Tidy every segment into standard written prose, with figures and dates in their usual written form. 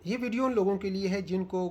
یہ ویڈیو ان لوگوں کے لیے ہے جن کو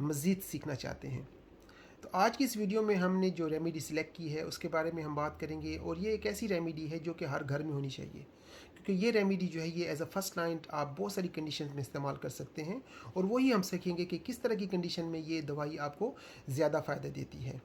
مزید سیکھنا چاہتے ہیں۔ تو آج کی اس ویڈیو میں ہم نے جو ریمیڈی سلیکٹ کی ہے اس کے بارے میں ہم بات کریں گے، اور یہ ایک ایسی ریمیڈی ہے جو کہ ہر گھر میں ہونی چاہیے، کیونکہ یہ ریمیڈی جو ہے یہ ایز اے فرسٹ لائن آپ بہت ساری کنڈیشنز میں استعمال کر سکتے ہیں، اور وہی ہم سیکھیں گے کہ کس طرح کی کنڈیشن میں یہ دوائی آپ کو زیادہ فائدہ دیتی ہے۔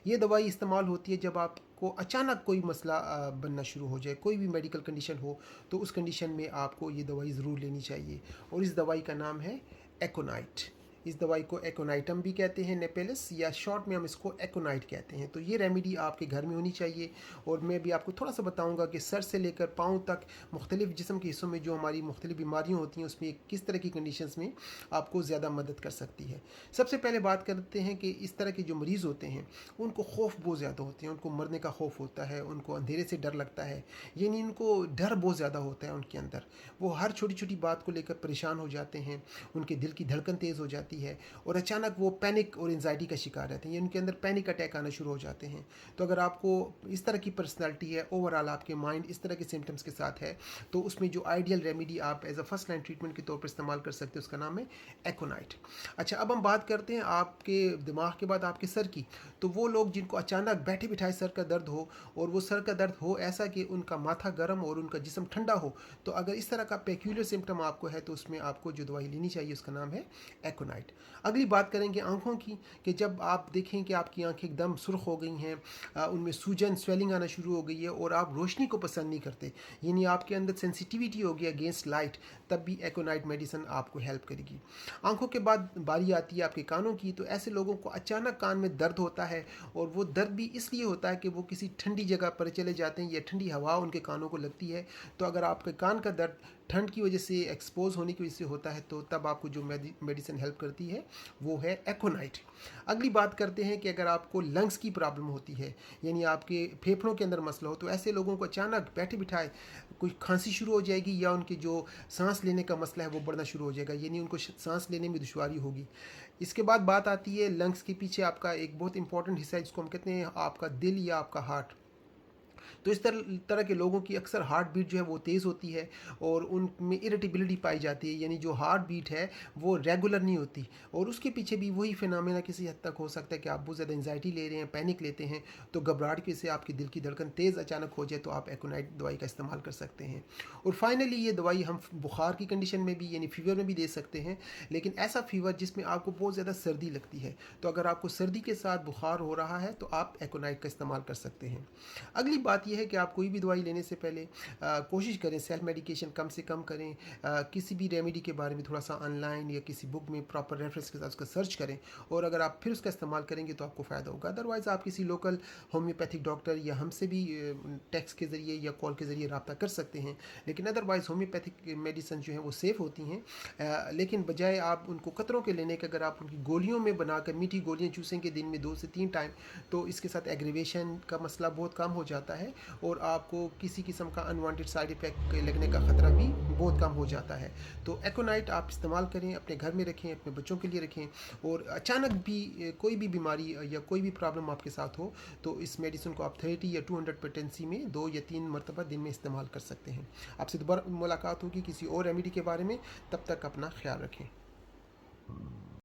یہ دوائی استعمال ہوتی ہے جب آپ کو اچانک کوئی مسئلہ بننا شروع ہو جائے، کوئی بھی میڈیکل کنڈیشن ہو، تو اس کنڈیشن میں آپ کو یہ دوائی ضرور لینی چاہیے، اور اس دوائی کا نام ہے ایکونائٹ۔ اس دوائی کو ایکونائٹم بھی کہتے ہیں، نیپیلس، یا شارٹ میں ہم اس کو ایکونائٹ کہتے ہیں۔ تو یہ ریمیڈی آپ کے گھر میں ہونی چاہیے، اور میں بھی آپ کو تھوڑا سا بتاؤں گا کہ سر سے لے کر پاؤں تک مختلف جسم کے حصوں میں جو ہماری مختلف بیماریاں ہوتی ہیں اس میں کس طرح کی کنڈیشنز میں آپ کو زیادہ مدد کر سکتی ہے۔ سب سے پہلے بات کرتے ہیں کہ اس طرح کے جو مریض ہوتے ہیں ان کو خوف بہت زیادہ ہوتے ہیں، ان کو مرنے کا خوف ہوتا ہے، ان کو اندھیرے سے ڈر لگتا ہے، یعنی ان کو ڈر بہت زیادہ ہوتا ہے ان کے اندر، وہ ہر چھوٹی چھوٹی بات کو لے کر پریشان ہو جاتے ہیں، ان کے دل کی دھڑکن تیز ہو جاتی ہے، اور اچانک وہ پینک اور انزائٹی کا شکار رہتے ہیں، یعنی ان کے اندر پینک اٹیک آنا شروع ہو جاتے ہیں۔ تو اگر آپ کو اس طرح کی پرسنالٹی ہے، اوور آل آپ کے مائنڈ اس طرح کے سمٹمس کے ساتھ ہے، تو اس میں جو آئیڈیل ریمیڈی آپ as a first line treatment کے طور پر استعمال کر سکتے ہیں اس کا نام ہے ایکونائٹ۔ اچھا، اب ہم بات کرتے ہیں آپ کے دماغ کے بعد آپ کے سر کی۔ تو وہ لوگ جن کو اچانک بیٹھے بٹھائے سر کا درد ہو، اور وہ سر کا درد ہو ایسا کہ ان کا ماتھا گرم اور ان کا جسم ٹھنڈا ہو، تو اگر اس طرح کا پیکیولر سمٹم آپ کو ہے تو اس میں آپ کو جو دوائی لینی چاہیے اس کا نام ہے ایکونائٹ۔ اگلی بات کریں گے آنکھوں کی، کہ جب آپ دیکھیں کہ آپ کی آنکھیں ایک دم سرخ ہو گئی ہیں، ان میں سوجن سویلنگ آنا شروع ہو گئی ہے، اور آپ روشنی کو پسند نہیں کرتے، یعنی آپ کے اندر سینسیٹیویٹی ہو گیا اگینسٹ لائٹ، تب بھی ایکونائٹ میڈیسن آپ کو ہیلپ کرے گی۔ آنکھوں کے بعد باری آتی ہے آپ کے کانوں کی، تو ایسے لوگوں کو اچانک کان میں درد ہوتا ہے، اور وہ درد بھی اس لیے ہوتا ہے کہ وہ کسی ٹھنڈی جگہ پر چلے جاتے ہیں یا ٹھنڈی ہوا ان کے کانوں کو لگتی ہے۔ تو اگر آپ کے کان کا درد ٹھنڈ کی وجہ سے، ایکسپوز ہونے کی وجہ سے ہوتا ہے، تو تب آپ کو جو میڈیسن ہیلپ کرتی ہے وہ ہے ایکونائٹ۔ اگلی بات کرتے ہیں کہ اگر آپ کو لنگس کی پرابلم ہوتی ہے، یعنی آپ کے پھیپھڑوں کے اندر مسئلہ ہو، تو ایسے لوگوں کو اچانک بیٹھے بٹھائے کوئی کھانسی شروع ہو جائے گی، یا ان کے جو سانس لینے کا مسئلہ ہے وہ بڑھنا شروع ہو جائے گا، یعنی ان کو سانس لینے میں دشواری ہوگی۔ اس کے بعد بات آتی ہے لنگس کے پیچھے آپ کا ایک بہت امپورٹنٹ حصہ ہے جس کو ہم کہتے ہیں آپ کا دل یا آپ کا ہارٹ۔ تو اس طرح کے لوگوں کی اکثر ہارٹ بیٹ جو ہے وہ تیز ہوتی ہے، اور ان میں اریٹیبلٹی پائی جاتی ہے، یعنی جو ہارٹ بیٹ ہے وہ ریگولر نہیں ہوتی، اور اس کے پیچھے بھی وہی فینامنا کسی حد تک ہو سکتا ہے کہ آپ بہت زیادہ انزائٹی لے رہے ہیں، پینک لیتے ہیں، تو گھبراہٹ کی وجہ سے آپ کی دل کی دھڑکن تیز اچانک ہو جائے تو آپ ایکونائٹ دوائی کا استعمال کر سکتے ہیں۔ اور فائنلی یہ دوائی ہم بخار کی کنڈیشن میں بھی، یعنی فیور میں بھی دے سکتے ہیں، لیکن ایسا فیور جس میں آپ کو بہت زیادہ سردی لگتی ہے، تو اگر آپ کو سردی کے ساتھ بخار ہو رہا ہے تو آپ ایکونائٹ کا استعمال کر سکتے ہیں۔ اگلی بات یہ ہے کہ آپ کوئی بھی دوائی لینے سے پہلے کوشش کریں سیلف میڈیکیشن کم سے کم کریں، کسی بھی ریمیڈی کے بارے میں تھوڑا سا آن لائن یا کسی بک میں پراپر ریفرنس کے ساتھ اس کا سرچ کریں، اور اگر آپ پھر اس کا استعمال کریں گے تو آپ کو فائدہ ہوگا۔ ادروائز آپ کسی لوکل ہومیوپیتھک ڈاکٹر یا ہم سے بھی ٹیکسٹ کے ذریعے یا کال کے ذریعے رابطہ کر سکتے ہیں، لیکن ادروائز ہومیوپیتھک میڈیسن جو ہیں وہ سیف ہوتی ہیں، لیکن بجائے آپ ان کو قطروں کے لینے کے، اگر آپ ان کی گولیوں میں بنا کر میٹھی گولیاں چوسیں گے دن میں 2 سے 3 ٹائم، تو اس کے ساتھ ایگریویشن کا مسئلہ بہت کم ہو جاتا ہے، اور آپ کو کسی قسم کا انوانٹڈ سائیڈ افیکٹ لگنے کا خطرہ بھی بہت کم ہو جاتا ہے۔ تو ایکونائٹ آپ استعمال کریں، اپنے گھر میں رکھیں، اپنے بچوں کے لیے رکھیں، اور اچانک بھی کوئی بھی بیماری یا کوئی بھی پرابلم آپ کے ساتھ ہو تو اس میڈیسن کو آپ 30 یا 200 پوٹینسی میں 2 یا 3 مرتبہ دن میں استعمال کر سکتے ہیں۔ آپ سے دوبارہ ملاقات ہوگی کسی اور ریمیڈی کے بارے میں، تب تک اپنا خیال رکھیں۔